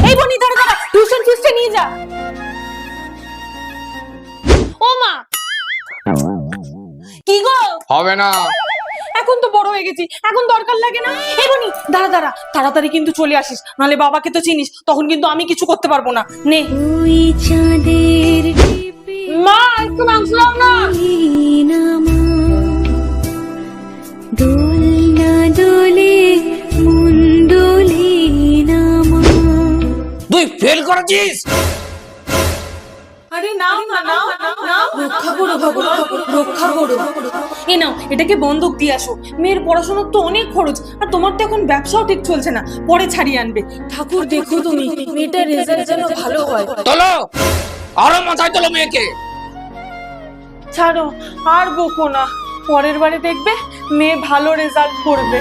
এই বনি দাঁড়া দাঁড়া, টিউশন ফিসটা নিয়ে যা। ও মা, কি গো? হবে না। এখন তো বড় হয়ে গেছি, এখন দরকার লাগে না। এই বনি দাঁড়া দাঁড়া, তাড়াতাড়ি কিন্তু চলে আসিস, নাহলে বাবাকে তো চিনিস, তখন কিন্তু আমি কিছু করতে পারবো না। নে ওই চাঁদের মা, একটু মাংস দাও না। নামা দোলনা দোলে মন দোলে নামা। তুই ফেল করেছিস। আরে নাও না, নাও নাও, রক্ষা করো ভগবান, রক্ষা করো। এ নাও, এটাকে বন্ধক দিয়ে আসো। মেয়ের পড়াশোনার তো অনেক খরচ, আর তোমার তো এখন ব্যবসাও ঠিক চলছে না, পরে ছাড়িয়ে আনবে। ঠাকুর দেখো তুমি মেয়েটার রেজাল্ট যেন ভালো হয়। তোলো, আরো মাথায় তোলো মেয়েকে। ছাড়ো, আর বকো না, পরের বারে দেখবে মেয়ে ভালো রেজাল্ট করবে।